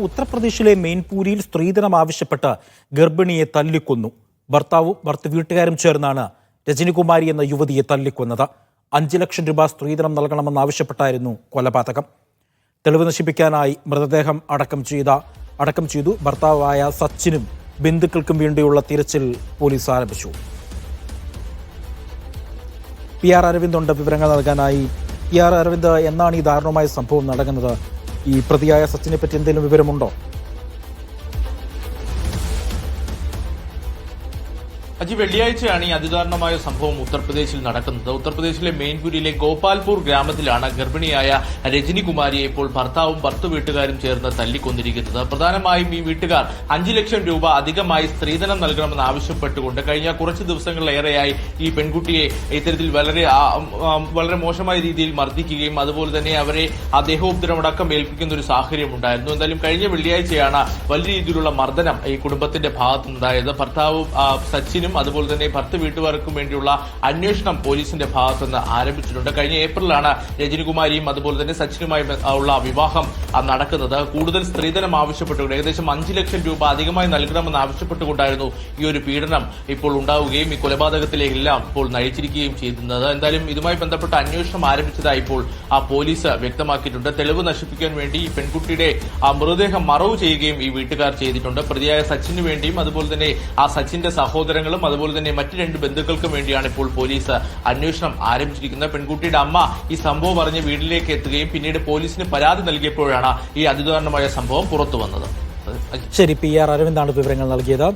ഉത്തർപ്രദേശിലെ മെയിൻപൂരിയിൽ സ്ത്രീധനം ആവശ്യപ്പെട്ട് ഗർഭിണിയെ തല്ലിക്കൊന്നു. ഭർത്ത വീട്ടുകാരും ചേർന്നാണ് രജനികുമാരി എന്ന യുവതിയെ തല്ലിക്കൊന്നത്. 5 ലക്ഷം രൂപ സ്ത്രീധനം നൽകണമെന്നാവശ്യപ്പെട്ടായിരുന്നു കൊലപാതകം. തെളിവ് നശിപ്പിക്കാനായി മൃതദേഹം അടക്കം ചെയ്തു. ഭർത്താവായ സച്ചിനും ബന്ധുക്കൾക്കും വേണ്ടിയുള്ള തിരച്ചിൽ പോലീസ് ആരംഭിച്ചു. PR അരവിന്ദ് ഉണ്ട് വിവരങ്ങൾ നൽകാനായി. PR അരവിന്ദ്, എന്നാണ് ഈ ദാരുണമായ സംഭവം നടക്കുന്നത്? ഈ പ്രതിയായ സച്ചിനെ പറ്റി എന്തെങ്കിലും വിവരമുണ്ടോ? വെള്ളിയാഴ്ചയാണ് ഈ അതിദാരുണമായ സംഭവം ഉത്തർപ്രദേശിൽ നടക്കുന്നത്. ഉത്തർപ്രദേശിലെ മെയിൻപൂരിലെ ഗോപാൽപൂർ ഗ്രാമത്തിലാണ് ഗർഭിണിയായ രജനികുമാരിയെ ഇപ്പോൾ ഭർത്താവും ഭർത്തു വീട്ടുകാരും ചേർന്ന് തല്ലിക്കൊന്നിരിക്കുന്നത്. പ്രധാനമായും ഈ വീട്ടുകാർ 5 ലക്ഷം രൂപ അധികമായി സ്ത്രീധനം നൽകണമെന്ന് ആവശ്യപ്പെട്ടുകൊണ്ട് കഴിഞ്ഞ കുറച്ച് ദിവസങ്ങളിലേറെയായി ഈ പെൺകുട്ടിയെ ഇത്തരത്തിൽ വളരെ മോശമായ രീതിയിൽ മർദ്ദിക്കുകയും അതുപോലെ തന്നെ അവരെ ദേഹോപദ്രവമടക്കം ഏൽപ്പിക്കുന്ന ഒരു സാഹചര്യം ഉണ്ടായിരുന്നു. എന്തായാലും കഴിഞ്ഞ വെള്ളിയാഴ്ചയാണ് വലിയ രീതിയിലുള്ള മർദ്ദനം ഈ കുടുംബത്തിന്റെ ഭാഗത്തുനിന്നുണ്ടായത്. ഭർത്താവും സച്ചിനും അതുപോലെ തന്നെ ഭർത്ത് വീട്ടുകാർക്കും വേണ്ടിയുള്ള അന്വേഷണം പോലീസിന്റെ ഭാഗത്തുനിന്ന് ആരംഭിച്ചിട്ടുണ്ട്. കഴിഞ്ഞ ഏപ്രിലാണ് രജനികുമാരിയും അതുപോലെ തന്നെ സച്ചിനുമായി ഉള്ള വിവാഹം നടക്കുന്നത്. കൂടുതൽ സ്ത്രീധനം ആവശ്യപ്പെട്ടുകൊണ്ട് ഏകദേശം 5 ലക്ഷം രൂപ അധികമായി നൽകണമെന്ന് ആവശ്യപ്പെട്ടുകൊണ്ടായിരുന്നു ഈ ഒരു പീഡനം ഇപ്പോൾ ഉണ്ടാവുകയും ഈ കൊലപാതകത്തിലെല്ലാം ഇപ്പോൾ നയിച്ചിരിക്കുകയും ചെയ്യുന്നത്. എന്തായാലും ഇതുമായി ബന്ധപ്പെട്ട അന്വേഷണം ആരംഭിച്ചതായി ഇപ്പോൾ പോലീസ് വ്യക്തമാക്കിയിട്ടുണ്ട്. തെളിവ് നശിപ്പിക്കാൻ വേണ്ടി ഈ പെൺകുട്ടിയുടെ മൃതദേഹം മറവ് ചെയ്യുകയും ഈ വീട്ടുകാർ ചെയ്തിട്ടുണ്ട്. പ്രതിയായ സച്ചിന് വേണ്ടിയും അതുപോലെ തന്നെ സച്ചിന്റെ സഹോദരങ്ങളും അതുപോലെ തന്നെ മറ്റ് 2 ബന്ധുക്കൾക്കും വേണ്ടിയാണ് ഇപ്പോൾ പോലീസ് അന്വേഷണം ആരംഭിച്ചിരിക്കുന്നത്. പെൺകുട്ടിയുടെ അമ്മ ഈ സംഭവം അറിഞ്ഞ് വീട്ടിലേക്ക് എത്തുകയും പിന്നീട് പോലീസിന് പരാതി നൽകിയപ്പോഴാണ് ഈ അതിദാരുണമായ സംഭവം പുറത്തു വന്നത്. ശരി, PR അരവിന്ദാണ് വിവരങ്ങൾ നൽകിയത്.